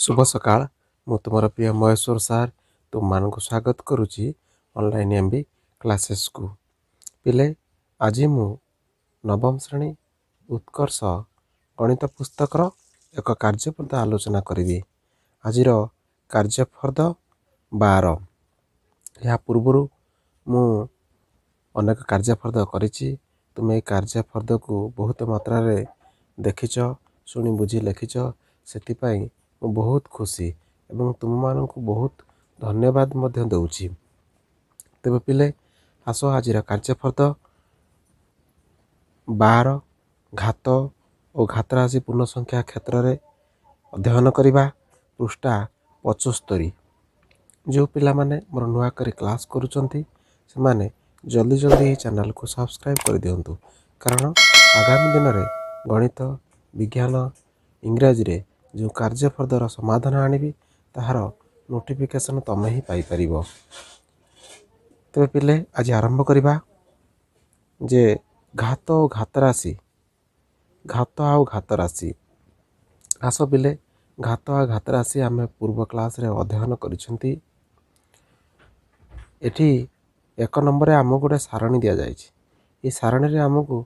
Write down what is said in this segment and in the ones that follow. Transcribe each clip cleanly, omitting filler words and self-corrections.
शुभ सकाळ मु तुमर प्रिय महेश्वर सार तुम मान स्वागत करुच्ची ऑनलाइन एमबी क्लासेस को पिले आज मु नवम श्रेणी उत्कर्ष गणित पुस्तकर एक कार्यफर्द आलोचना करी। आज कार्यफर्द 12 या पूर्व मु अनेक कार्यफर्द करी। तुम्हें कार्यफर्द को बहुत मात्रा रे देखिच शुणी बुझी लिखिच से बहुत खुशी एवं तुम मान को बहुत धन्यवाद मध्य दौची। तेबे पिले आस आज कार्यफर्द 12 घात और घातराशि पूर्ण संख्या क्षेत्र में अध्ययन करवा पृष्ठा 75। जो पिला माने मोर नुआ करी क्लास करुचंती से माने जल्दी जल्दी ही चैनल को सब्सक्राइब कर दियंतु, कारण आगामी दिन में गणित विज्ञान इंग्राजी रे जो कार्यफर्दर समाधान आनिबी ताहार नोटिफिकेशन तमे ही पाई परिबो। तेबे पिले आज आरंभ करिबा जे घात और घातराशि घात और घातराशि। आस पिले घात और घातराशि आमे पूर्व क्लास रे अध्ययन करिसंती। एठी एक नंबर आमको गोटे सारणी दि जाइछि। ये सारणी रे आमको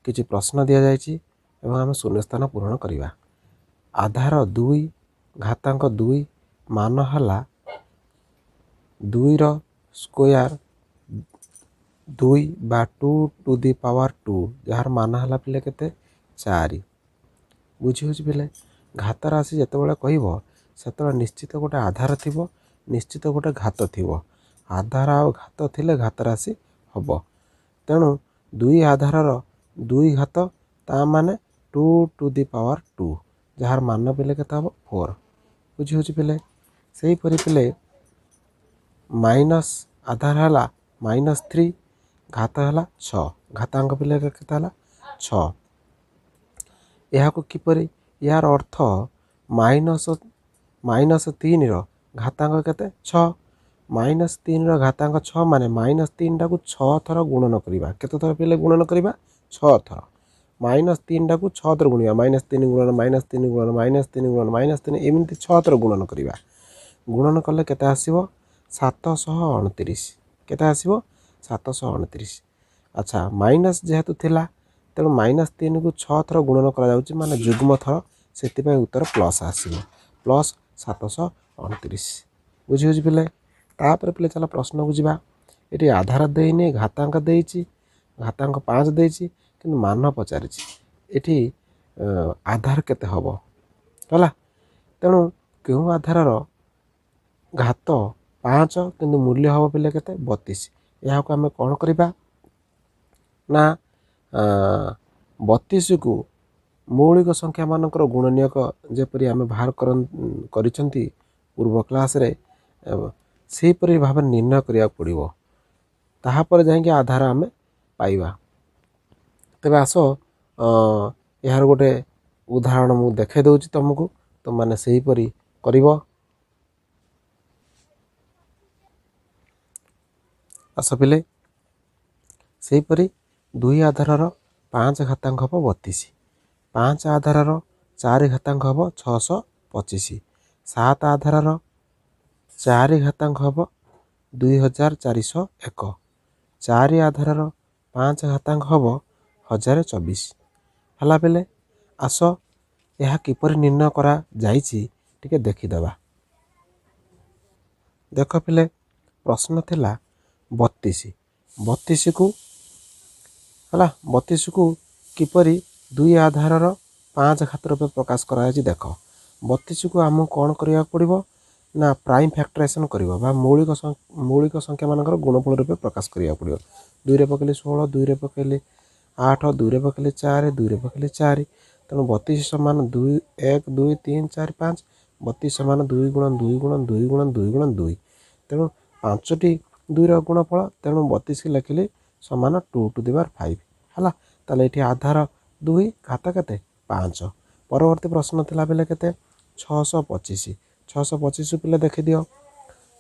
किछि प्रश्न दि जाइछि एवं आमे शून्यस्थान पूरण करिबा। आधार 2 घातांक 2 मान हला 2 रो स्क्वायर 2 बा 2 टू दी पावर 2 जार मान हला पिले केते 4। बुझी होछि पिले घात राशि जते बेले कहइबो सेते निश्चित गोटे आधार थिबो, निश्चित गोटे घात थिबो। आधार और घात थिले घात राशि हबो। तेणु 2 आधार रो 2 घात ता माने 2 टू दी पावर 2 जार मान पिले केते हबो 4। बुझी होछि पिले सेही परि पिले माइनस आधार हला -3 घात हला 6 घातांक पिले केते हला 6। यहा को किपरि यार अर्थ -3 रो घातांक केते 6 -3 रो घातांक 6 माने -3 टा को 6 थर गुणन करिबा। केते थर पिले गुणन करिबा 6 थर। -3 टा को 6 थर गुणिया -3 गुणन -3 गुणन -3 गुणन -3 एमिति 6 थर गुणन करिबा। गुणन कले केते आसीबो 729। केते आसीबो 729। अच्छा माइनस जेहेतु थिला तेणु -3 को 6 थर गुणन करा जाउची माने जुग्म थर सेति पय उत्तर प्लस आसीबो प्लस 729। बुझी होछि पिले तापर पिले चला प्रश्न बुझिबा। एटी आधार देइने घातांक देइची घातांक 5 देइची किंतु मान पचारिची। एटी आधार केते हबो हला तेणु केउ आधार रो घात 5 किंतु मूल्य हबो पिले केते 32। यहा को हमें कोन करिबा ना 32 को मौलिक संख्या मानकर गुणनीयक जेपरि आमे बाहर करिसंती पूर्व क्लास रे से परि भाव निर्णय करिया पड़िबो। ताहा पर जाय कि आधार आमे पाइबा। तबे आसो यार गोटे उदाहरण मु देखे दउची तुमको तुम माने सही परि करिवो। आस पिले सही परि 2 आधार रो 5 घातांक हबो 32, 5 आधार रो 4 घातांक हबो 625, 7 आधार रो 4 घातांक हबो 2401, 4 आधार रो 5 घातांक हबो 1024। हला बेले आसो यह किपरि निर्णय करा जाइछि टिके देखि दबा। देखो पिले प्रश्न थिला 32 को हला 32 को किपरि 2 आधार रो 5 घात रूप प्रकाश करा जाइछि। देखो 32 को आम कोन करिया पड़िबो ना प्राइम फैक्टराइजेशन करिवो बा मौलिक संख्या मानकर गुणफल रूप प्रकाश करिया पड़िबो। 2 रे पकेले 16, 2 रे पकेले 8, 2 रे पकेले 4, 2 रे पकेले 4। तेणु 32 समान 2 1 2 3 4 5। 32 समान 2 गुणन 2 गुणन 2 गुणन 2 गुणन 2। तेणु 5टी 2 रो गुणफल तेणु 32 के लिखिले समान 2 टू द पावर 5 हला। ताले एठी आधार 2 घात केते 5। परवर्ती प्रश्न थिला बेले केते 625। 625 पिले देखि दियो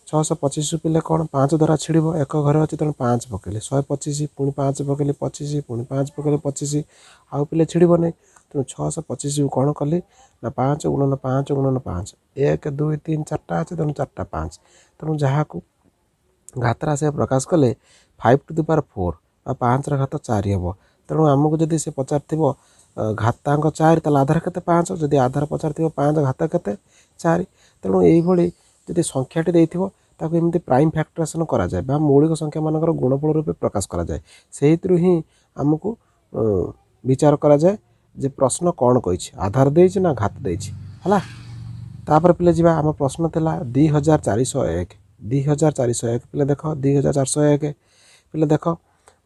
625 पिले कोन 5 द्वारा छिड़िबो एक घर अछि तेणु 5 पकेले 125 पुनी 5 पकेले 25 पुनी 5 पकेले 25 आउ पिले छिड़िबो नै तेणु 625 को कौन कली ना 5 गुणन 5 गुणन 5 1 2 3 4टा अच्छे तेणु 4टा 5 तेणु जहाँ को घात राशि प्रकाश कले 5 टू द पावर 4 बा 5 घात 4 हम तेणु आमको जदि से पचार घातांक 4 ताल आधार के 5 जदि आधार पचार 5 घात के 4 तेणु यही जदि संख्याटी देथिबो ताको एमती प्राइम फैक्टरेशन करा जाए बा मौलिक संख्या मानकर गुणफल रूपे प्रकाश करा जाए से ही आमको विचार करा जाए जे प्रश्न कौन कही आधार देछि ना घात देछि हला तापर पिले जीवा आम प्रश्न थिला 2401 2401 पिले देख 2401 पिले देख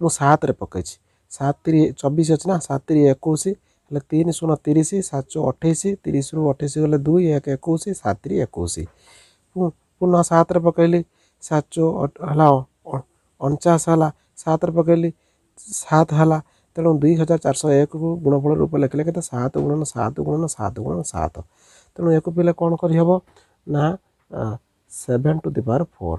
मु 7 रे पकई 7 3 24 अच्छे ना 7 3 21 हेले 3 0 30 7 28 30 रु 28 गले 2 1 21 7 3 21 पुनः 7 रे पकईली 7 हला 49 हला 7 रे पकईली 7 हला तेणु 2401 को गुणफल रूप लिखले के 7 गुणन 7 गुणन 7 गुणन 7 तेणु एक पिले कौन करहब ना 7 टू द पावर 4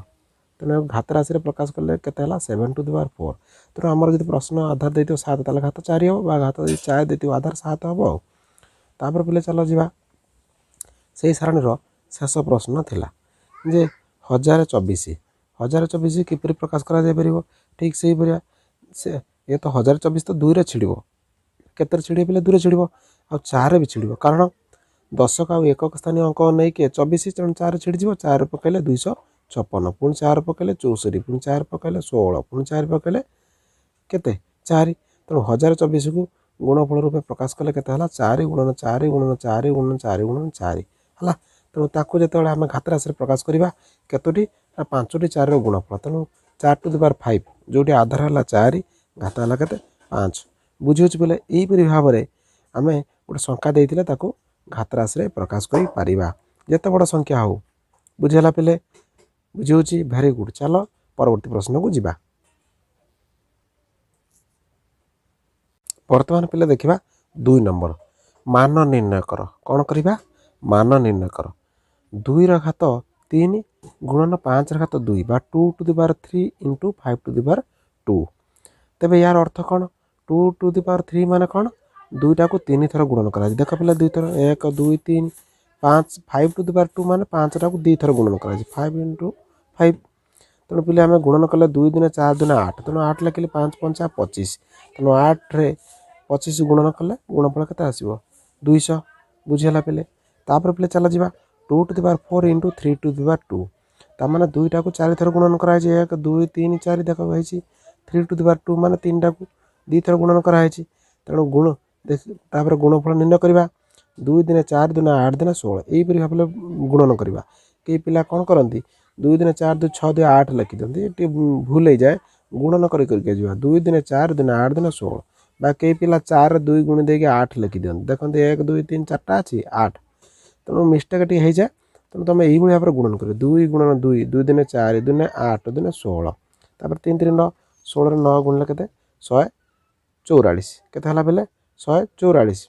तेणु घात राशि प्रकाश कले के 7 टू द पावर 4 तेणु आमर जो प्रश्न आधार दे 7 ताले घात 4 हम घात 4 दे आधार 7 हम तापर पिले चलो जीवा से सारणीर शेष प्रश्न थिला जे 1024 किपरि प्रकाश करा जाय परिबो ठीक से ही से ये तो 1024 तो 2 रे छिड़िबो केतर छिड़िबो पले 2 रे छिड़िबो आ 4 भी छिड़िबो कारण दशक आ एकक स्थानीय अंक नहीं के 24 तेणु 4 छिड़िଯିबो 4 पकैले 256 पुणी 4 पकैले 64 पुणी 4 पकैले 16 पुणी 4 पकैले केते 4 तेणु 1024 को गुणफल रूपे प्रकाश कले केते हला 4 गुणन 4 गुणन 4 गुणन 4 गुणन 4 हला तेणु ताको जेतेबेले आमे घात राशि प्रकाश करिबा केतोटी 5टी 4 रो गुणफल तेणु 4 टू द पावर 5 जोटी आधार हला 4 घात हला केते 5 बुझियोच बेले एही परि भाव रे आमे गोटे संख्या देइतिले ताको घात राशि प्रकाश करि पारिबा जेते बड़ संख्या हो बुझेला पेले बुझियोची वेरी गुड चलो परवर्ती प्रश्न को जिबा वर्तमान पिले देखिबा 2 नंबर मान निर्णय कर कौन करिबा मान निर्णय कर 2 रा घात 3 गुणन 5 रा घात 2 बा 2 to the power 3 into 5 to the power 2 तेबे यार अर्थ कौन 2 टू द पावर 3 माने कौन 2टा को 3 थर गुणन करा देख पिला 2 थर 1 2 3 5 5 टू द पावर 2 माने 5टा को 2 थर गुणन करा 5 इंटू 5 तेणु पिले आम गुणन कले 2 दिन 4 दिन 8 तेणु 8 लिखिले 5 5 25 तेणु 8 रे 25 गुणन कले गुणफल केते आसीबो 200 बुझेला पिले तापर पिले चला जिबा 2 to the power 4 into 3 to the power 2 तामाने 2टा को 4 थर गुणन करा 1 2 3 4 देख होईची 3 टू द पावर 2 माने 3टा को 2 थर गुणन करा तेणु गुण तापर गुणफल निर्णय करवा 2 दिन 4 दिन 8 दिन 16 यहीपरि भाव गुणन करवा कई पिला कौन करती 2 दिन 4 2 6 2 8 लिखि दिखती भूल हो जाए गुणन करके 2 दिन 4 दिन 8 दिन 16 बा कई पिला 4 2 गुण दे 8 लिखि दिखती देखते 1 2 3 4टा अच्छी 8 तेणु मिस्टेक टी हो जाए तेणु तुम यही भाव में गुणन कर 2 गुणन 2 2 दिन 4 दिन 8 दिन 16 तापर 3 3 9 16 9 गुणले के 144 के बेले 144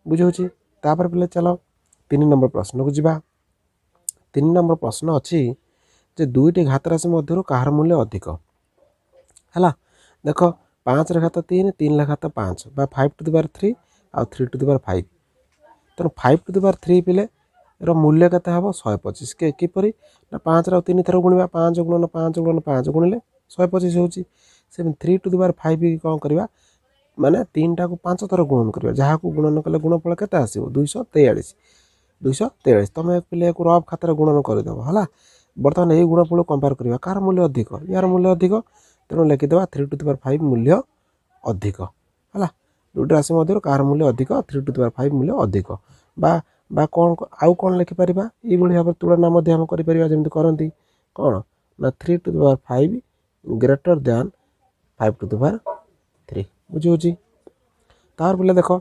बुझे तापर पिले चलो 3 नंबर प्रश्न को जीवा 3 नंबर प्रश्न अच्छी जे 2टी घात राशि मध्य कहार मूल्य अधिक है देख 5 रे घात 3 3 रे घात 5 बा 5 टू द पावर 3 आ 3 टू द पावर 5 तेणु 5 टू द पावर 3 पिले रो मूल्य केते हबो 125 के किपरि ना 5 रो 3 थर गुणिबा 5 गुणन 5 गुणन 5 गुणिले 125 होची से 3 टू द पावर 5 कोन करबा माने 3टा को 5 थर गुणन करबा जहा को गुणन कले गुणफल केते आसीबो 243 तुम पिले को रफ खातर गुणन कर देबो हला बर्तमान ए गुणफल कंपेयर करबा कार मूल्य अधिक यार मूल्य अधिक तेणु लिखि देबा 3 टू द पावर 5 मूल्य अधिक हला दुटा राशि मध्य कार मूल्य अधिक 3 टू द पावर 5 मूल्य अधिक बा कौन आउ कौन लिखि परिबा ई भली भाव तुलना मध्य हम करि परिबा जेमति करंती कौन ना 3 to the power 5 greater than 5 to the power 3 बुझी तार बोले देख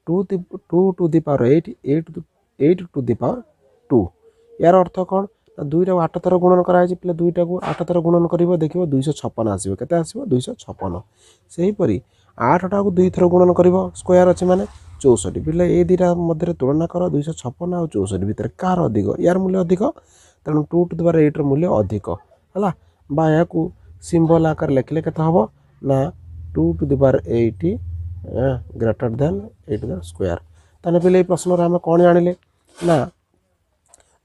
2 to the power 8 to the power 2 यार अर्थ कौन ना 2टा को 8 थर गुणन कराई पे 2टा को 8 थर गुणन करिवो देखिवो 256 आसीबो केते आसीबो 256 सेही परी 8टा को 2 थर गुणन करिवो स्क्वायर अछि माने 64 पिले ए दिटा मध्य तुलना कर 256 आ 64 भितर कार अधिक यार मूल्य अधिक तेणु 2 टू द पावर 8 रो मूल्य अधिक हला बा या को सिंबल आकार लिखले केते हबो ना 2 to the power 8 greater than 8 the square. ताने पिले प्रश्न आम कौन जानिले ना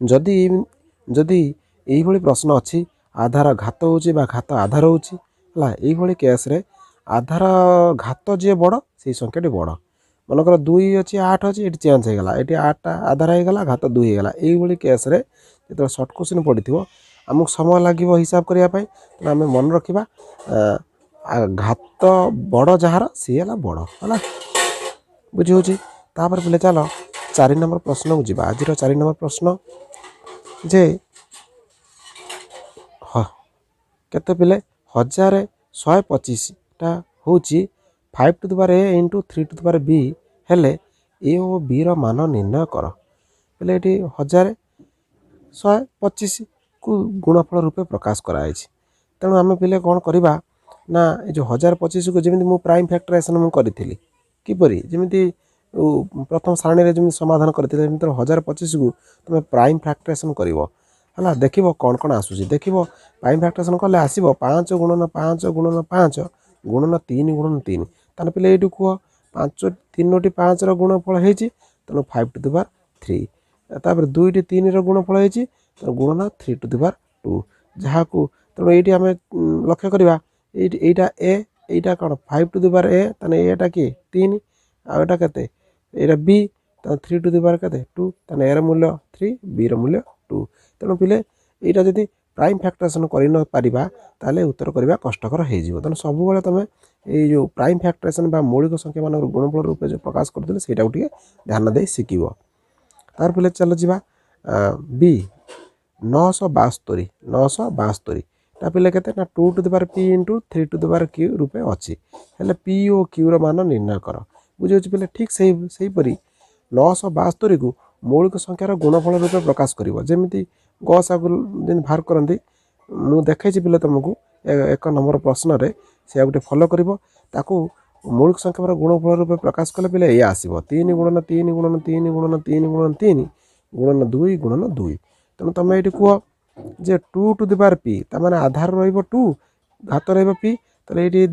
जदि जदि यही प्रश्न अच्छी आधार घात होची बा घात आधार होची यही केस रे आधार घात जी बड़ से संख्याटी बड़ मनकर 2 अच्छी 8 अच्छी ये चेंज हो गला ये 8 आधार हो गला घात 2 हो गला यही केस रे जो सर्ट क्वेश्चन पड़ी थो आमको समय लगे हिसाब करने आम मन रखा घात बड़ जार सी है बड़ है बुझी तापर पिले चल 4 नंबर प्रश्न को जी आज 4 नंबर प्रश्न जे केते पिले 1125टा हूँ 5 to the power a into 3 to the power b हेले ए और b रो मान निर्णय कर पहले ये 1125 को गुणफल रूपे प्रकाश कराई तेणु आम पिले कौन करवा ना ये जो 1025 को जमी मु प्राइम फैक्टराइजेशन मु करी किपरि जमी प्रथम सारणी जमी समाधान करते 1025 को तुम प्राइम फैक्टराइजेशन कर है देख कौन कौन आसूसी देख प्राइम फैक्टराइजेशन कले आसो 5 गुणन 5 गुणन 5 गुणन 3 गुणन 3 ताने पिले ये कह 5 3 5 गुणफल हो तेणु 5 टू द पावर 3 तापर 2 3 गुणफल हो गुणन 3 टू द पावर 2 जहाँ को तेणु ये आम लक्ष्य करवा एटा ए एटा कौन 5 टू द पावर ए ताने एटा किए 3 आटा के ये बी 3 टू द पावर के 2 ताने ए मूल्य 3 बी मूल्य 2 तेणु पिले यहाँ जब प्राइम फैक्टराइजेशन कर उत्तर करवा कष्टकर हो तेणु सब तुम ये जो प्राइम फैक्टराइजेशन मौलिक संख्या मान गुणफल रूप जो प्रकाश करते से ध्यान दे शिख तार पे चल जा बी 972 पे के 2 to the power P into 3 to the power Q रूपे अच्छी हेल्ले पी और क्यू मान निर्णय कर बुझे पे ठीक से परी 972 को मौलिक संख्यार गुणफल रूपे प्रकाश कर जमी गस आगु बाहर करती मु देखी पे तुमको 1 नंबर प्रश्न रे से गोटे फॉलो कर मौलिक संख्या गुणफल रूपे प्रकाश कले पे ये आसो 3 गुणन 3 गुणन 3 गुणन 3 गुणन 3 गुणन 2 गुणन 2 तेणु तुम ये कह जे 2 टू द पावर पी तार आधार रो 2 घात री तो ये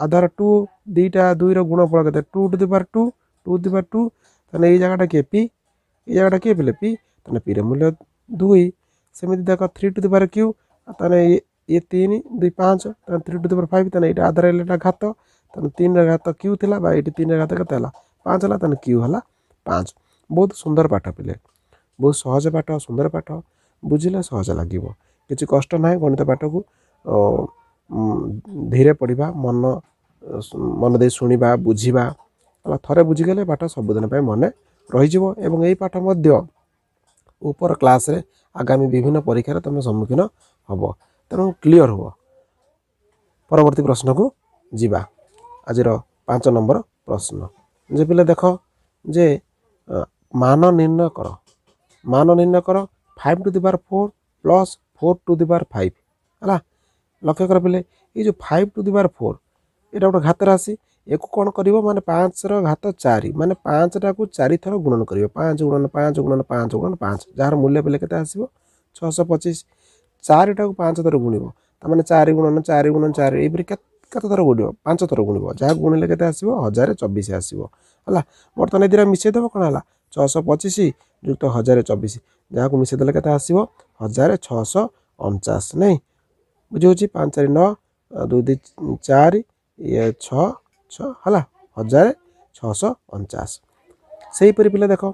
आधार 2 2टा 2 गुणफल के 2 to the power 2 2 to the power 2 ताने ये जगह किए पी ये जगह किए पे पी ताने पी मूल्य 2 सेमती देख 3 टू द पावर क्यू ताने ये 3 2 5 3 टू द पावर 5 ताने ये आधार है घात तेना 3 घात क्यू थी ये 3 घात के 5 है तेना क्यू है 5 बहुत सुंदर पाठ पे बहुत सहज पाठ सुंदर पाठ बुझे सहज लगे किसी कष्ट ना गणित पाठ को धीरे पढ़ा मन दे शुणा बुझा थे बुझीगले पाठ सबुदिन मन रही यही पाठ ऊपर क्लास रे आगामी विभिन्न परीक्षा तुम सम्मुखीन हम तेणु क्लीयर हो परवर्ती प्रश्न को जीवा आज 5 नंबर प्रश्न जे पिले देख जे मान निर्णय कर 5 to the power 4 plus 4 to the power 5 है लक्ष्य कर पिले ये जो 5 टू द पावर 4 यहाँ गोटे घात राशि एक कौन कर माने 5 घात 4 माने 5 टा को 4 थर गुणन कर 5 गुणन 5 गुणन 5 गुणन 5 जार मूल्य पे के आसो 625 4 टा को 5 थर गुण ताने 4 गुणन 4 गुणन 4 ये केत थर गुण 5 थर गुण जहाँ गुणिले के आसो 1024 आसो है बर्तमान ये मिसेदेव कौन है 625 युक्त 1024 जहाँ को मिसेदेले के आसो 1649 नहीं बुझे 5 4 9 2 2 4 ये 6 6 है 1649 से पे देख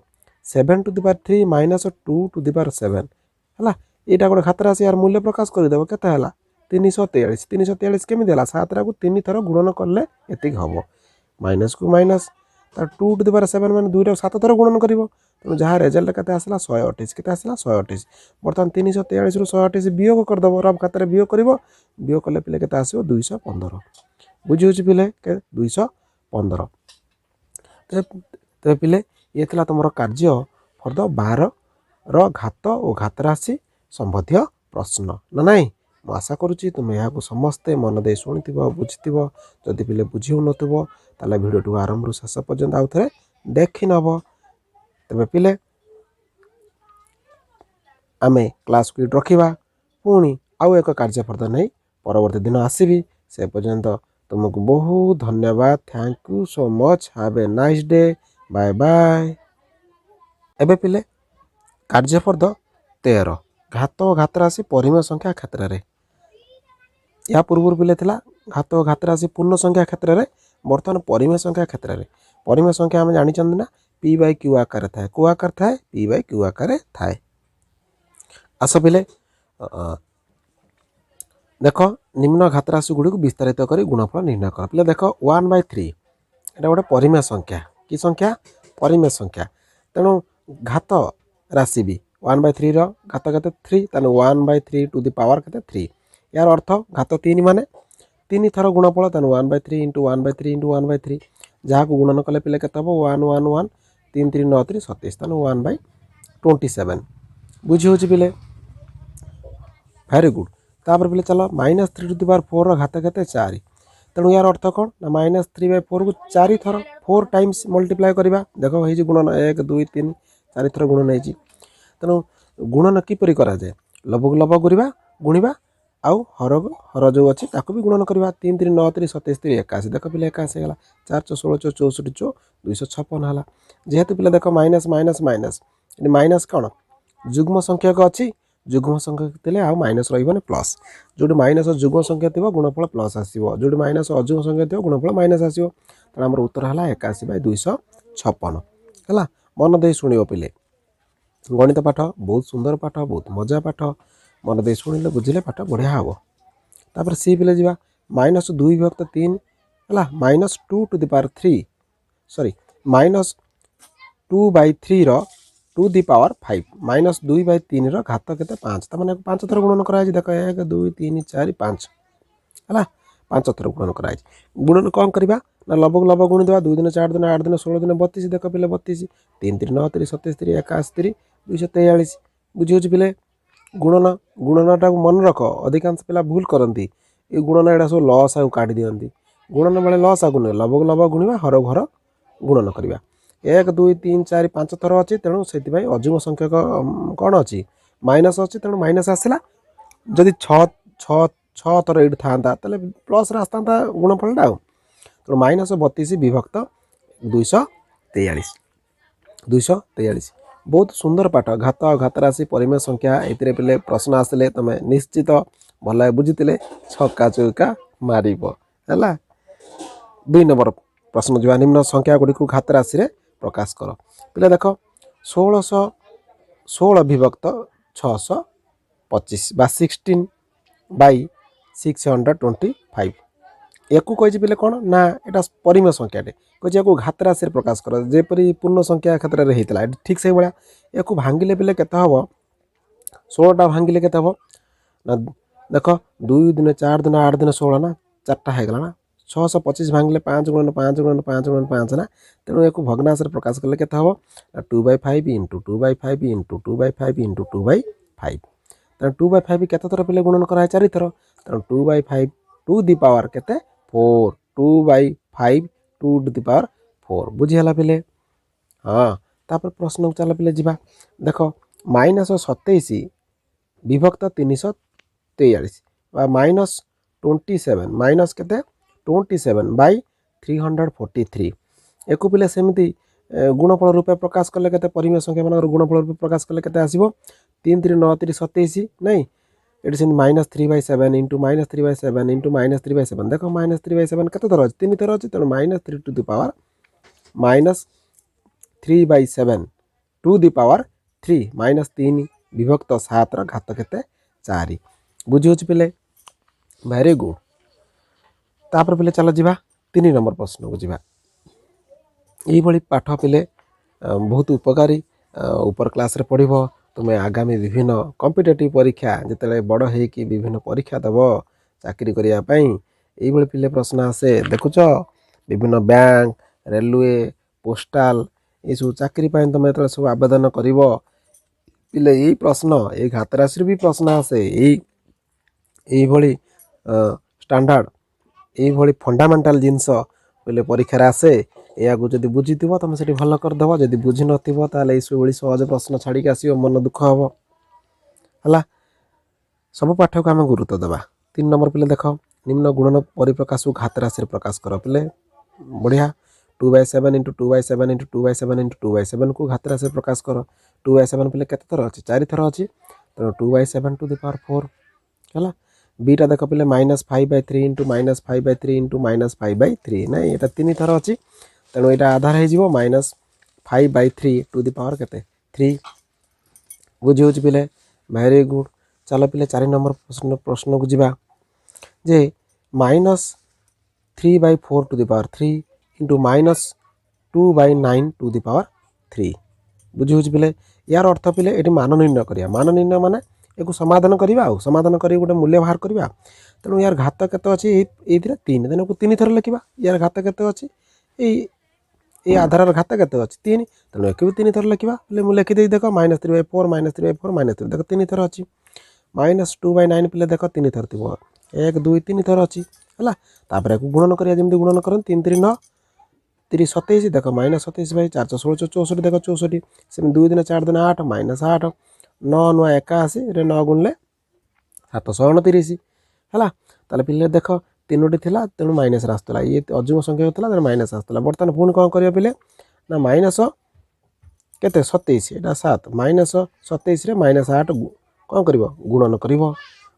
7 to the power 3 minus 2 to the power 7 है यहाँ गोटे खातर आस यार मूल्य प्रकाश करदेव के 343 343 केमी है 7 को 3 थर गुणन कले ये हम माइनस को माइनस तार 2 टू द पावर 7 मैंने 2 7 थर गुणन कर जहाँ रेजल्ट के आसला 128 के आसला 128 बर्तमान 343 रु 128 वियोग करदेव रफ खातर वियोग कर वियोग कले पे के आसो 215 बुझे पिले के 215 तो पिले ये थी तुम कार्य फर्द 12 घात और घात राशि संबंधी प्रश्न ना नाई मु आशा करुच्ची तुम यहाँ समस्ते मन दे शुणी बुझी जदि पिले बुझी हो नाले भिडियो आरंभ शेष पर्यंत आउ थे देखी नब तेरे पिले आमे क्लास को रखा पुणी आउ एक कार्य फर्द नहीं परवर्ती दिन आसबि से पर्यंत तुमको बहुत धन्यवाद। Thank you so much. Have a nice day. Bye bye. एबे पिले कार्यपद 13 घात और घात राशि परिमेय संख्या क्षेत्र में। या पूर्व पिले थिला घात और घात राशि पूर्ण संख्या क्षेत्र में, बर्तमान परिमेय संख्या क्षेत्र में। परिमेय संख्या आम जानी ना पी बाय क्यू आकार थाए। को आकार थाए? पी बाय क्यू आकार थाए। आस पिले देख निम्न घात राशि गुड़ी को विस्तारित कर गुणफल निर्णय कर। पिले देख 1/3 एटा गोटे परिमेय संख्या। कि संख्या? परिमेय संख्या। तेणु घात राशि भी 1/3 घात के 3 तेणु 1/3 टू द पावर के 3। यार अर्थ घात 3 माने 3 थर गुणफल तेणु 1/3 इंटू 1/3 इंटू 1/3 जहाँ को गुणन कले पिले के 1 1 1 3 3 9 3 27 तेणु 1/27 बुझी होची पिले। Very good. तापर पिले चलो -3 टू द पावर 4 घात के 4 तेणु यार अर्थ कौन ना -3/4 को 4 थर 4 टाइम्स मल्टीप्लाई करवा। देख ये गुणन 1 2 3 4 थर गुणन है। तेणु गुणन किपरि करा जाए? लबक लब गुणिबा आउ हर जो अच्छी ताको भी गुणन करवा। 3 3 9 3 27 3 81 देख पिले 81 है 4 4 16 64 चो 256 है। जेहेतु पिले देख माइनस माइनस माइनस माइनस कौन जुग्म संख्यक अच्छी जुग्म संख्यक थे आउ माइनस रही प्लस जो माइनस जुग्म संख्या थी गुणफल प्लस आसो जो माइनस अजुग्म संख्या थी गुणफल माइनस आसो। तेणु आम उत्तर है 81/256 है। मन दे शुण पिले गणित पाठ बहुत सुंदर पाठ बहुत मजा पाठ मन दे शुणिले बुझिले पाठ बढ़िया हम। तापर सी पिले जा -2/3 है -2 to the power 3 sorry -2/3 to the power 5 -2/3 घात के 5 तमाने 5 थर गुणन कराई। देख 1 2 3 4 5 है 5 थर गुणन कराई। गुणन कौन करवा ना लबक लब गुणी देवा 2 दिन 4 दिन 8 दिन 16 दिन 32 देख पिले 32 3 3 9 3 27 3 81 243 बुझे पिले। गुणन गुणनटा मन रख अधिकांश पिला भूल करती ये गुणन एटा सब लस आउ काढ़ी दिखती। गुणन बेले लस आगु नुहे लबक लब गुणवा हर घर गुणन करवा। 1 2 3 4 5 थर अच्छी तेणु से अजुग्म संख्यक कौन अच्छी माइनस अच्छी तेणु माइनस आसला। जदि 6 थर ये था प्लस आसता गुणफलटा आ तेणु -32 विभक्त 243 243 बहुत सुंदर पाठ। घात घात राशि परिमेय संख्या ये पिले प्रश्न आसिले तुम निश्चित भल बुझीते छक्का चौका मार है। 2 नंबर प्रश्न जो निम्न संख्या गुड़ी को घात राशि प्रकाश कर। पिले देख 1616 विभक्त 625 बा 16/625 एक कही पिले कौन ना यहाँ परिमेय संख्याटे कही घात राशि प्रकाश कर जेपरी पूर्ण संख्या क्षेत्र में होता है ठीक से भाया या भांगिले पिले के हम 16टा भांगिले के हम ना देख 2 दिन 4 दिन 8 दिन 16 ना 4टा होगा ना 625 भांगिले 5 गुणन 5 गुणन 5 गुणन 5 ना तेणु एक भग्नांश प्रकाश कले के हम 2/5 इंटू 2/5 इंटू 2/5 इंटू 2/5 तेणु 2/5 केते थर पिले गुणन कराए 4 थर तेणु 2/5 टू दी पावर केते 4 2/5 टू दी पावर 4 बुझीगला पिले। हाँ तापर प्रश्न चल पिले जा देख -27 विभक्त 343 -27 माइनस केते 27/343 एक पिले सेमती गुणफल रूपे प्रकाश कले के परिमेय संख्या मान गुणफल रूपे प्रकाश कले के 3 3 9 3 27 नहीं ये -3/7 इंटू -3/7 इंटू -3/7 देख -3/7 के थर अच्छी 3 थर अच्छी तेणु -3 to the power -3/7 to the power 3 -3 विभक्त 7 घात के 4 बुझी पिले। Very good. तापर पिले चल जा 3 नंबर प्रश्न को जा ये पाठ पिले बहुत उपकारी ऊपर क्लास रे पढ़ तुम्हें आगामी विभिन्न कॉम्पिटिटिव परीक्षा जिते बड़ हो विभिन्न परीक्षा दब चाकरी करने ये पिले प्रश्न आसे देखुच विभिन्न बैंक रेलवे पोस्टाल ये सब चाकरी तुम जो सब आवेदन कर पिले यही प्रश्न ये घात राशि भी प्रश्न आसे यही स्टैंडर्ड यही फंडामेंटाल जिनस बोले परीक्षा आसे या जब बुझी तुम से भल करदेव जब बुझी नाल ये सहज प्रश्न छाड़ी आसो मन दुख हम है सब पाठ को आम गुरुत्व देवा। 3 नंबर पिले देख निम्न गुणन परिप्रकाश को घात राशि प्रकाश कर पिले बढ़िया 2/7 इंटू 2/7 इंटू 2/7 इंटू 2/7 को घात राशि प्रकाश कर 2/7 पिले केते थर अच्छी 4 थर अच्छी तेणु 2/7 टू द पावर 4 है बीटा देख पिले -5/3 इंटू -5/3 इंटू -5/3 ना ये 3 थर अच्छी तेणु यहाँ आधार हो -5/3 टू द पावर के 3 बुझी हो पिले वेरी गुड। चलो पिले 4 नंबर प्रश्न को जीवा जे -3/4 to the power 3 into -2/9 to the power 3 बुझी हो पिले यार अर्थ पिले ये मान निर्णय करिया मान निर्णय माने एक समाधान करवा समाधान कर गोटे मूल्य बाहर करवा तेणु यार घात केते अच्छी ये 3 दिन को 3 थर लिखा यार घात केते अच्छी ये आधार घात केते अच्छी 3 तेणु एक भी 3 थर लिखा मुझे लिखिदे देख -3/4 -3/4 -3 देख 3 थर अच्छी -2/9 पिले देख 3 थर थी 1 2 3 थर अच्छी है तापर गुणन करिया जमी गुणन कर 3 3 9 3 27 देख -27/4 16 64 देख 64 से 2 दिन 4 दिन 8 -8 9 9 81 रे 9 गुणले 729 है ताले पिले देख 3टी थिला तेणु माइनस आसला ये अजुम संख्या होता तेणु माइनस आसला बर्तमान पुणी कौन कर पिले ना माइनस केते 27 एटा 7 -27 रे -8 कौन कर गुणन कर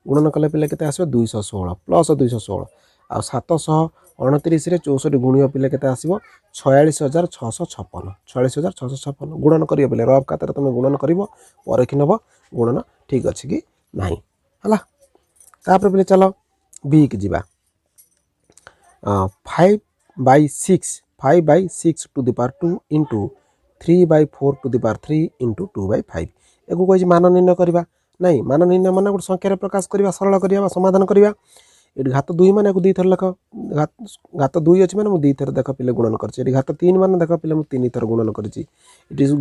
गुणन कले पिले केते आसो 216 प्लस 216 आ 729 रे 64 गुणियो पिले केते आसीबो 46656 46656 गुणन करियो पिले रफ खातर तुम गुणन करिवो परखि नबो गुणन ठीक अछि कि नाही हला तापर पिले चलो बी के जीवा 5/6 to the power 2 into 3/4 to the power 3 into 2/5 एको कोइ मान निर्णय करबा नहीं मान निर्णय माने गोटे संख्या प्रकाश करबा सरल करबा समाधान करबा ये घात 2 मान को 2 थर लिख घात 2 अच्छी मैंने मुझे 2 थर देख पिले गुणन कर घात 3 मान देख पिले मुझे 3 थर गुणन कर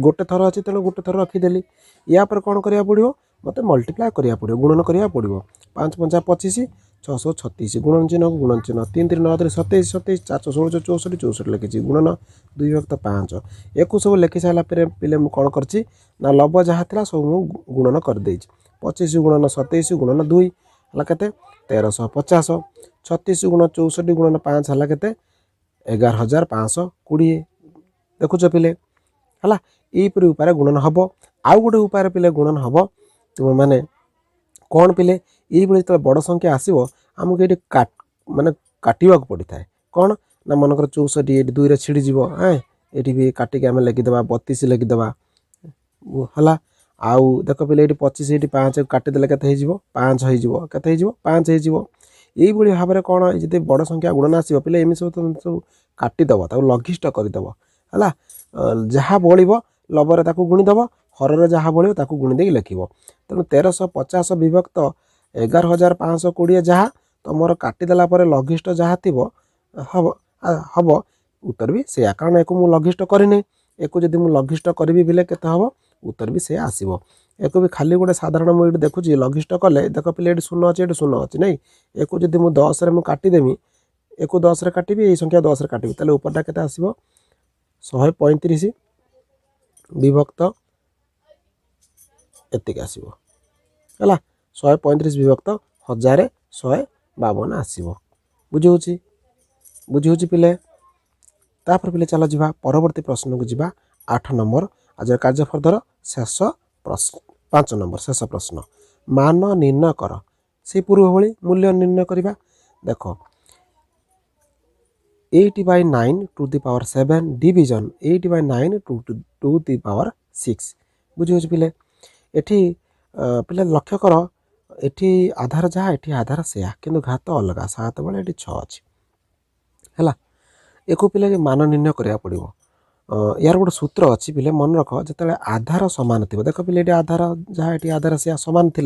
गोटे थर अच्छी तेणु गोटे थर रखीदेली या पर कौन करा पड़ो मत मल्टीप्लाए करा पड़ो गुणन करा पड़ो 5 5 25 636 गुणन चिन्ह को गुणन चिन्ह 3 3 9 27 27 416 64 64 लिखी गुणन 2/5 एक सब लिखि सारा पिले मुझे कौन कर लब जहाँ था सब मुझे गुणन कर 25 गुणन 27 गुणन 2 है के 1350 36 गुण 64 गुणन 5 है के 11520 देखुच पिले है यहीपरि उपाय गुणन हम आउ गोटे उपाय पिले गुणन हम तुम मैंने कौन पिले ये जो बड़ संख्या आसो आमको ये माने काटा पड़ता है कौन ना मनकर 64 ये 2 छिड़ीज ये भी काटिक आम लिखिदे 32 लिखिदे है आउ देख पे ये 25 ये 5 काटिदेले के 5 हो 5 हो यही भाव में कौन जी बड़ संख्या गुणन आसो पे एम सब सब काटिदेव लघिष्ठ करदेव है जहाँ बड़ो लबर ताक गुणीदेव हर जहाँ बड़ो गुणीदे लिख तेणु 1350 विभक्त 11520 जहाँ तुम काटिदेला लघिष्ठ जहाँ थी हम उत्तर भी से कारण एक लघिष्ठ करनी एक जब मुझे लघिष्ठ करी बिले के हम उत्तर भी से आसो एक भी खाली गोटे साधारण मुझे देखुची लघिष्ठ कले देख पे ये 0 अच्छे ये 0 अच्छी नहीं एक जब मुझे 10 रे काटिदेमी एक 10 रे काटिबी ये संख्या 10 रे काटिबी ताले उपरटा केते आसीबो 135 विभक्त एतिक आसीबो हला 135 विभक्त 1152 आसीबो बुझी होची पिले तापर पिले चलो जीवा परवर्ती प्रश्न को जीवा 8 नंबर आज कार्यफल धर शेष प्रश्न 5 नंबर शेष प्रश्न मान निर्णय कर से पूर्व भली मूल्य निर्णय करवा देख 8/9 to the power 7 division 8/9 to the power 6 बुझे पिले एठी पिले लक्ष्य कर एठी आधार जहाँ एठी आधार सेया किंतु घात अलग 7 बेले एठी 6 अच्छी है एक पिले मान निर्णय करा पड़ो यार गोटे सूत्र अच्छी पिले मन रख जो आधार सामान थी देख पिले ये आधार जहाँ ये आधार से सामान थे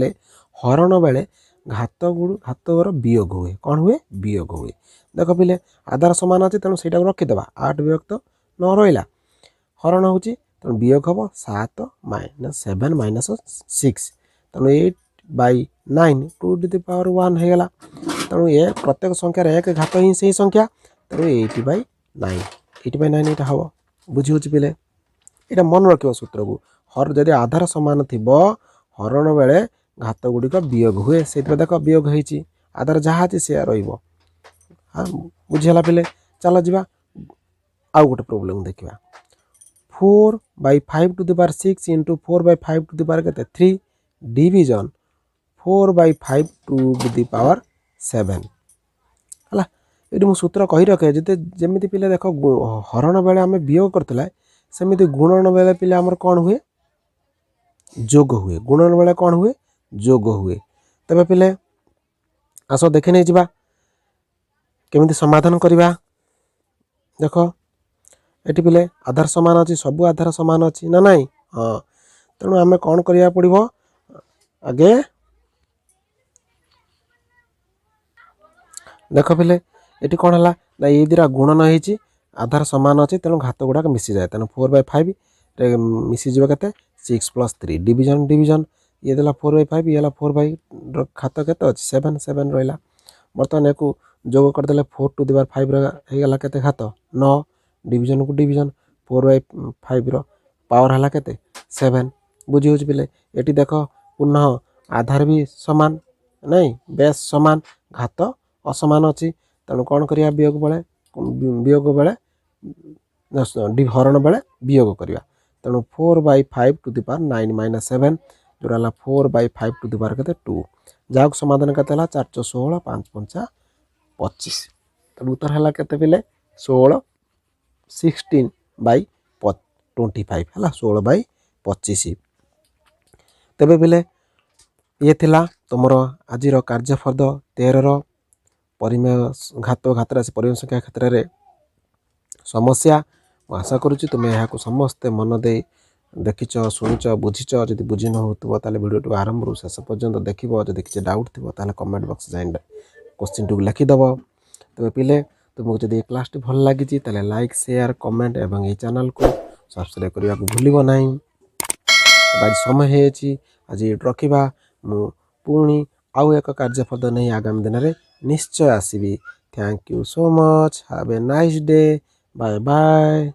हरण बेले घातर वियोग हुए कौन हुए वियोग हुए देख पिले आधार सामान अच्छे तेणु से रखीदे 8 विभक्त 9 रहा हरण हो तेणु वियोग हम 7 - 7 - 6 तेणु 8/9 टू द पावर 1 होगा तेणु ये प्रत्येक संख्यार एक घात ही से संख्या तेणु 8/9 8/9 यहाँ हम बुझी पिले यहाँ मन रख सूत्र को हर जदि आधार सामान थी हरण बेले घात गुड़िक वियोग हुए से देख वियोग होती आधार जहाँ अच्छे से रही हाँ बुझीगला पिले चल जा आउ गोटे प्रोब्लेम देखा 4/5 to the power 6 into 4/5 to the power के 3 डिविजन 4/5 टू द पावर 7 है ये मुझे सूत्र कही रखे जिते जमी पिले देख हरण बेले आम वियोग करते सेमती गुणन बेले पिले आमर कौन हुए जोग हुए गुणन बेले कौन हुए जोग हुए तबे पिले आस देखे नहीं जा केमिति समाधान करवा देख ये पिले आधार सामान अच्छी सब आधार सामान अच्छी ना नाई हाँ तेणु आम कौन करा पड़ो आगे देख पिले ये कौन है ना ये दिरा गुणन हो आधार सामान अच्छी तेणु घात गुड़ाक मिसी जाए तेणु 4/5 मिसीज के 6 + 3 डिविजन डिविजन ये देला 4/5 ये 4 घात के 7 7 रहा बर्तमान या जोग करदे 4 टू द पावर 5 रहीगला के घात 9 डिविजन को डिविजन 4/5 पावर है के 7 बुझी हो पिले ये देख पुनः आधार भी सामान नहीं बेस सामान घात असमान अच्छी तेणु कौन करिया वियोग बेले हरण बेले वियोग करवा तेणु 4/5 टू द पावर 9 - 7 जोड़ा 4/5 टू द पावर के 2 जहाँ समाधान के 4 16 5 5 25 तेणु उत्तर है के पिले 16 16/25 है 16/25 तेबे पिले ये थिला तुमर आज कार्यफर्द 13 परिमेय घात घात राशि परिमेय संख्या क्षेत्र में समस्या आशा करुच्ची तुम्हें यहाँ समस्ते मन दे देखिच शुणिच बुझीच जब बुझी न हो भिडियो आरंभ शेष पर्यंत देख जब किसी डाउट थी कमेंट बॉक्स जाए क्वेश्चन टू लिखिदेव तेज पिले तुमको जब क्लास भल लगी लाइक शेयर कमेंट और ये चैनल को सब्सक्राइब करने को भूल ना आज समय है आज रखा पुणी आउ एक कार्यफल नहीं आगामी दिन में निश्चय आसबि thank you so much have a nice day bye bye.